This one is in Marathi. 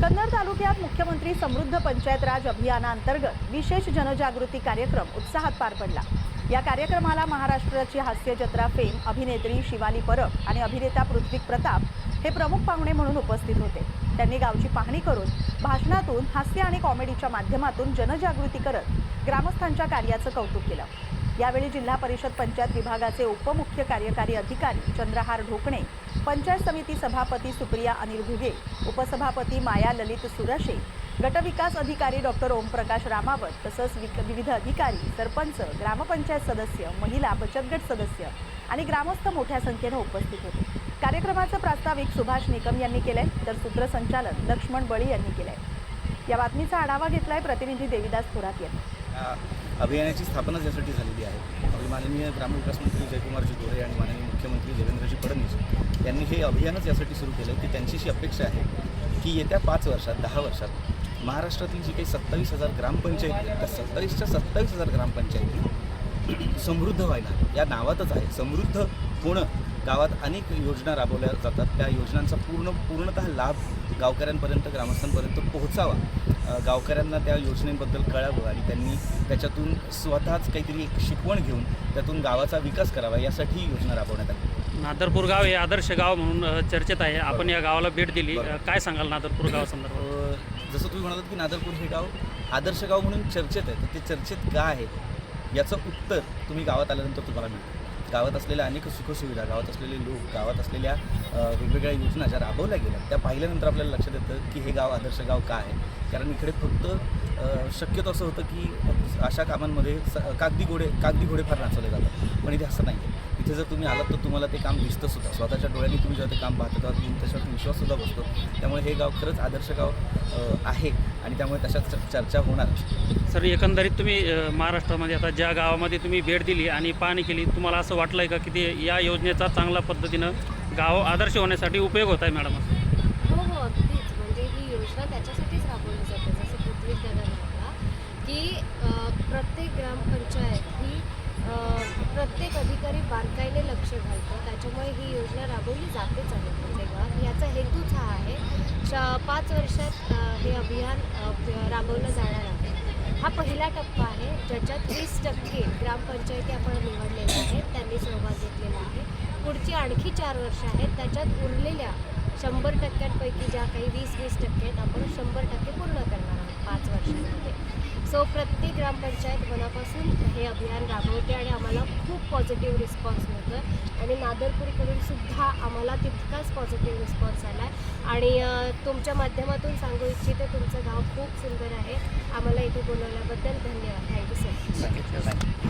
कन्नड तालुक्यात मुख्यमंत्री समृद्ध पंचायत राज अभियानांतर्गत विशेष जनजागृती कार्यक्रम उत्साहात पार पडला। या कार्यक्रमाला महाराष्ट्राची हास्य जत्रा फेम अभिनेत्री शिवाली परब आणि अभिनेता पृथ्वी प्रताप हे प्रमुख पाहुणे म्हणून उपस्थित होते। त्यांनी गावची पाहणी करून भाषणातून हास्य आणि कॉमेडीच्या माध्यमातून जनजागृती करत ग्रामस्थांच्या कार्याचं कौतुक केलं। यावेळी जिल्हा परिषद पंचायत विभागाचे उपमुख्य कार्यकारी अधिकारी चंद्रहार ढोकणे, पंचायत समिती सभापती सुप्रिया अनिल घुगे, उपसभापती माया ललित सुरशे, गटविकास अधिकारी डॉक्टर ओमप्रकाश रामावत तसंच विविध अधिकारी, सरपंच, ग्रामपंचायत सदस्य, महिला बचत गट सदस्य आणि ग्रामस्थ मोठ्या संख्येने उपस्थित होते। कार्यक्रमाचं प्रास्ताविक सुभाष निकम यांनी केलंय तर सूत्रसंचालन लक्ष्मण बळी यांनी केलंय। या बातमीचा आढावा घेतलाय प्रतिनिधी देविदास थोरात यांनी। अभियानाची स्थापना ज्यासाठी झालेली आहे, माननीय ग्रामविकास मंत्री जयकुमारजी गोरे आणि माननीय मुख्यमंत्री देवेंद्रजी फडणवीस यांनी हे अभियानच यासाठी सुरू केलं की त्यांची अशी अपेक्षा आहे की येत्या 5 वर्षात 10 वर्षात महाराष्ट्रातील जी काही 27,000 ग्रामपंचायती आहेत त्या 27,000 ग्रामपंचायती समृद्ध व्हायला, या नावातच आहे समृद्ध होणं। गावात अनेक योजना राबवल्या जातात, त्या योजनांचा पूर्णतः लाभ गावकऱ्यांपर्यंत, ग्रामस्थांपर्यंत पोहोचावा, गावकऱ्यांना त्या योजनेबद्दल कळावं आणि त्यांनी त्याच्यातून स्वतःच काहीतरी एक शिकवण घेऊन त्यातून गावाचा विकास करावा यासाठी ही योजना राबवण्यात आली। नादरपूर गाव हे आदर्श गाव म्हणून चर्चेत आहे। आपण या गावाला भेट दिली, काय सांगाल नादरपूर गावासंदर्भात? जसं तुम्ही म्हणालात की नादरपूर हे गाव आदर्श गाव म्हणून चर्चेत आहे, तर ते चर्चेत का आहे याचं उत्तर तुम्ही गावात आल्यानंतर तुम्हाला मिळतं। गावात असलेल्या अनेक सुखसुविधा, गावात असलेले लोक, गावात असलेल्या वेगवेगळ्या योजना ज्या राबवल्या गेल्या त्या पाहिल्यानंतर आपल्याला लक्षात येतं की हे गाव आदर्श गाव का आहे। कारण इकडे फक्त शक्यतो असं होतं की अशा कामांमध्ये कागदी घोडे फार नाचवले जातात, पण इथे असं नाही आहे। इथे जर तुम्ही आलात तर तुम्हाला ते काम दिसतं सुद्धा, स्वतःच्या डोळ्यांनी तुम्ही जेव्हा ते काम पाहता तेव्हा तुम्ही त्याच्यावर विश्वाससुद्धा बसतो। त्यामुळे हे गाव खरंच आदर्श गाव आहे आणि त्यामुळे तशाच चर्चा होणार। सर, एकंदरीत तुम्ही महाराष्ट्रामध्ये आता ज्या गावामध्ये तुम्ही भेट दिली आणि पाहणी केली, तुम्हाला असं वाटलं आहे का की ते या योजनेचा चांगल्या पद्धतीनं गाव आदर्श होण्यासाठी उपयोग होत आहे? मॅडम, हो अगदीच, म्हणजे ही योजना त्याच्यासाठीच राबवली जाते। जसं पृथ्वी दादा म्हणाला की प्रत्येक ग्रामपंचायत ही प्रत्येक अधिकारी बारकाईने लक्ष घालतो, त्याच्यामुळे ही योजना राबवली जातेच आहे प्रत्येक गावात। याचा हेतूच हा आहे 5 वर्षात हे अभियान राबवलं जाणार आहे। हा पहिला टप्पा आहे ज्याच्यात 30% ग्रामपंचायती आपण निवडलेल्या आहेत, त्यांनी सहभाग घेतलेला आहे। पुढची आणखी 4 वर्ष आहेत, त्याच्यात उरलेल्या 100%पैकी ज्या काही 20% आहेत आपण 100% पूर्ण करणार आहोत 5 वर्षांमध्ये। सो प्रत्येक ग्रामपंचायत मनापासून हे अभियान राबवते आणि आम्हाला खूप पॉझिटिव्ह रिस्पॉन्स मिळतो आहे आणि नादरपूरकडून सुद्धा आम्हाला तितकाच पॉझिटिव्ह रिस्पॉन्स आला आहे। आणि तुमच्या माध्यमातून सांगू इच्छिते, तुमचं गाव खूप सुंदर आहे। आम्हाला इथे बोलवल्याबद्दल धन्यवाद। Thank you sir much.